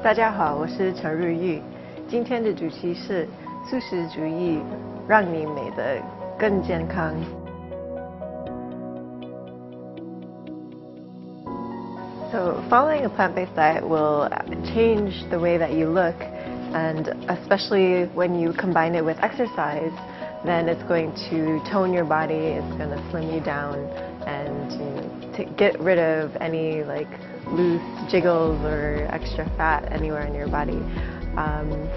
大家好，我是陈日玉。今天的主题是素食主义，让你美得更健康。So, following a plant-based diet will change the way that you look, and especially when you combine it with exercise, then it's going to tone your body, it's going to slim you down, and to get rid of any loose jiggles or extra fat anywhere in your body.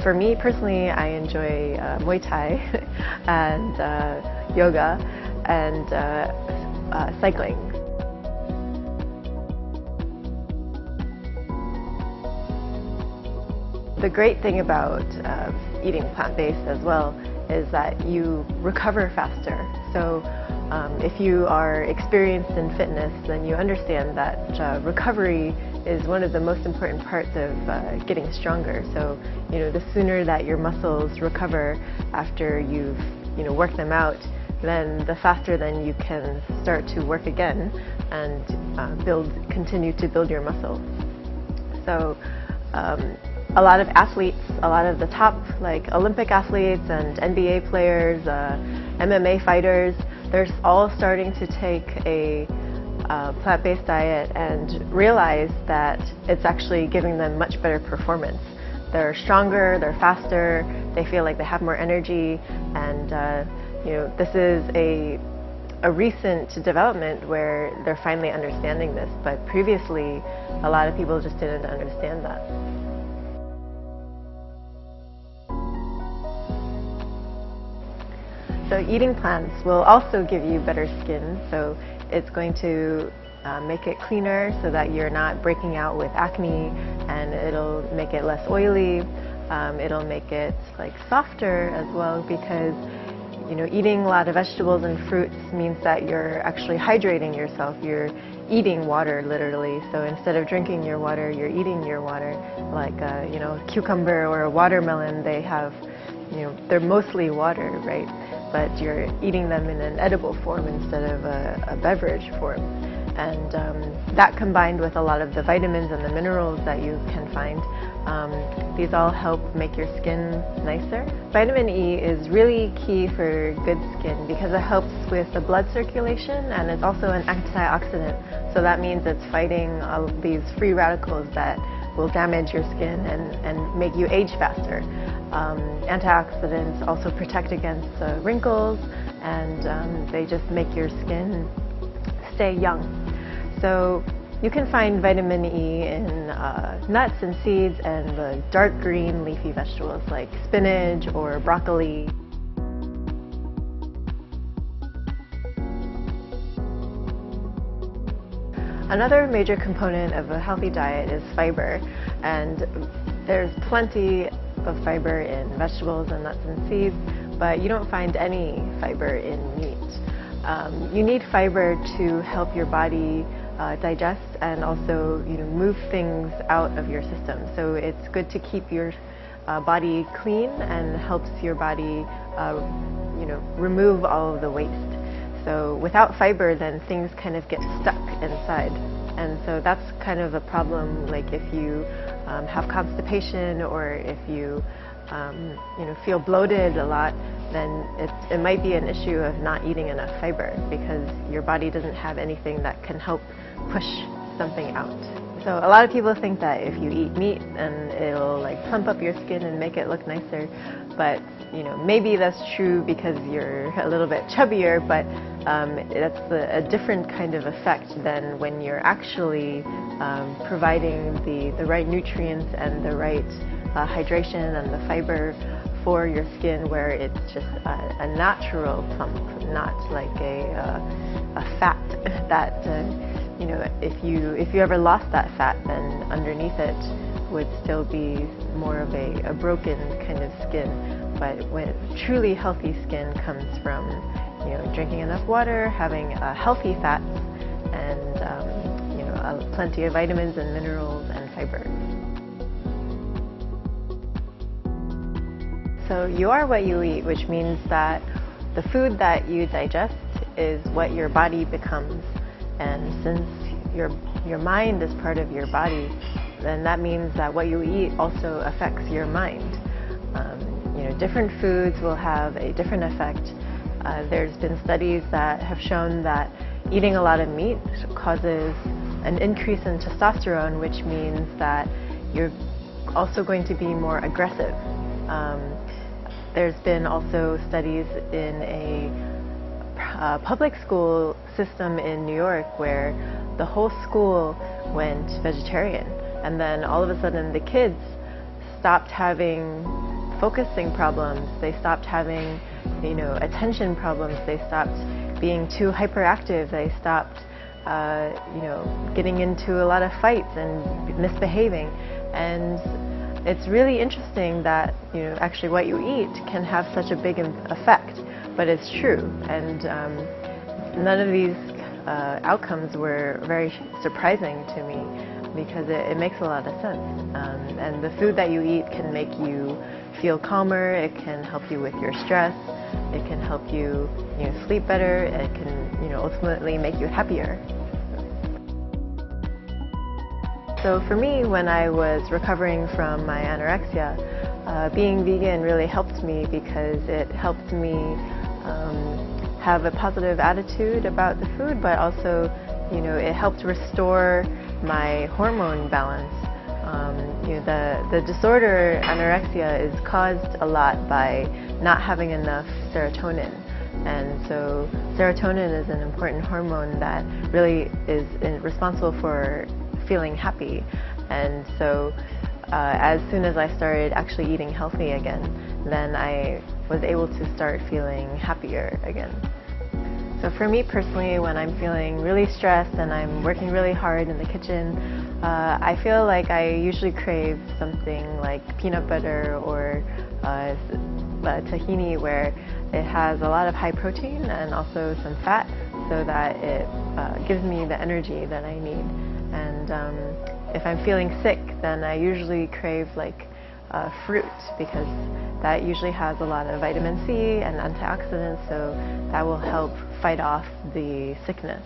For me personally, I enjoy Muay Thai and yoga and cycling. The great thing about eating plant-based as well is that you recover faster. So if you are experienced in fitness, then you understand that recovery is one of the most important parts of getting stronger. So the sooner that your muscles recover after you've worked them out, then the faster then you can start to work again and continue to build your muscle. So a lot of athletes, a lot of the top Olympic athletes and NBA players, MMA fighters, they're all starting to take a plant-based diet and realize that it's actually giving them much better performance. They're stronger, they're faster, they feel like they have more energy, and this is a recent development where they're finally understanding this, but previously a lot of people just didn't understand that. So eating plants will also give you better skin, so it's going to make it cleaner so that you're not breaking out with acne, and it'll make it less oily, it'll make it softer as well, because eating a lot of vegetables and fruits means that you're actually hydrating yourself. You're eating water literally, so instead of drinking your water, you're eating your water. Like a cucumber or a watermelon, they have they're mostly water, right? But you're eating them in an edible form instead of a beverage form. And that combined with a lot of the vitamins and the minerals that you can find, these all help make your skin nicer. Vitamin E is really key for good skin because it helps with the blood circulation, and it's also an antioxidant. So that means it's fighting all of these free radicals that will damage your skin and make you age faster. Antioxidants also protect against wrinkles, and they just make your skin stay young. So you can find vitamin E in nuts and seeds and the dark green leafy vegetables like spinach or broccoli. Another major component of a healthy diet is fiber, and there's plenty of fiber in vegetables and nuts and seeds, but you don't find any fiber in meat. You need fiber to help your body digest and also move things out of your system. So it's good to keep your body clean and helps your body remove all of the waste. So without fiber, then things kind of get stuck inside, and so that's kind of a problem. Like if you have constipation, or if you feel bloated a lot, then it might be an issue of not eating enough fiber because your body doesn't have anything that can help push something out. So a lot of people think that if you eat meat, then it'll plump up your skin and make it look nicer, but maybe that's true because you're a little bit chubbier, but that's a different kind of effect than when you're actually providing the right nutrients and the right hydration and the fiber for your skin, where it's just a natural plump, not like a fat that if you ever lost that fat, then underneath it would still be more of a broken kind of skin. But when truly healthy skin comes from drinking enough water, having healthy fats, and plenty of vitamins and minerals and fiber. So you are what you eat, which means that the food that you digest is what your body becomes. And since your mind is part of your body, then that means that what you eat also affects your mind. Different foods will have a different effect. There's been studies that have shown that eating a lot of meat causes an increase in testosterone, which means that you're also going to be more aggressive. There's been also studies in a public school system in New York where the whole school went vegetarian, and then all of a sudden the kids stopped having focusing problems, they stopped having attention problems, they stopped being too hyperactive, they stopped getting into a lot of fights and misbehaving. And it's really interesting that actually what you eat can have such a big effect, but it's true. And none of these outcomes were very surprising to me because it makes a lot of sense. And the food that you eat can make you feel calmer, it can help you with your stress, it can help you sleep better, it can ultimately make you happier. So for me, when I was recovering from my anorexia, being vegan really helped me because it helped me have a positive attitude about the food, but also it helped restore my hormone balance. The disorder anorexia is caused a lot by not having enough serotonin, and so serotonin is an important hormone that really is responsible for feeling happy. And so as soon as I started actually eating healthy again, then I was able to start feeling happier again. So for me personally, when I'm feeling really stressed and I'm working really hard in the kitchen, I feel like I usually crave something like peanut butter or tahini, where it has a lot of high protein and also some fat, so that it gives me the energy that I need. And if I'm feeling sick, then I usually crave like fruit, because that usually has a lot of vitamin C and antioxidants, so that will help fight off the sickness.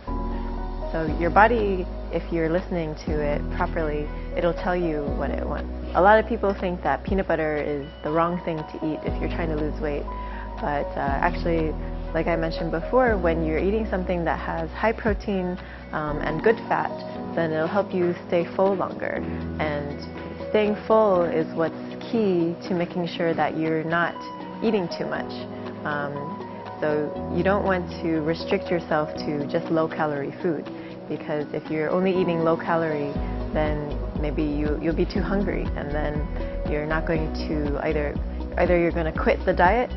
So your body, if you're listening to it properly, it'll tell you what it wants. A lot of people think that peanut butter is the wrong thing to eat if you're trying to lose weight, but actually, like I mentioned before, when you're eating something that has high protein and good fat, then it'll help you stay full longer. And staying full is what's key to making sure that you're not eating too much. So you don't want to restrict yourself to just low-calorie food, because if you're only eating low-calorie, then maybe you'll be too hungry, and then you're not going to either you're going to quit the diet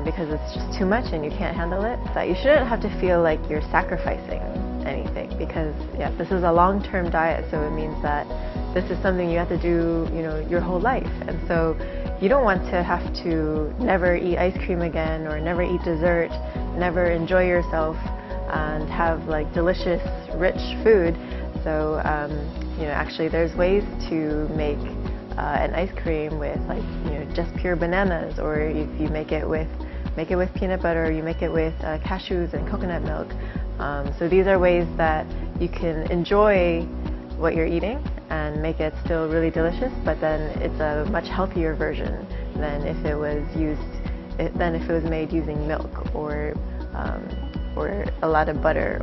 because it's just too much and you can't handle it. But you shouldn't have to feel like you're sacrificing anything, because this is a long-term diet, so it means that this is something you have to do your whole life. And so you don't want to have to never eat ice cream again, or never eat dessert, never enjoy yourself and have like delicious, rich food. So actually there's ways to make an ice cream with just pure bananas, or if you make it with peanut butter, you make it with cashews and coconut milk. So these are ways that you can enjoy what you're eating and make it still really delicious, but then it's a much healthier version than if it was made using milk or a lot of butter.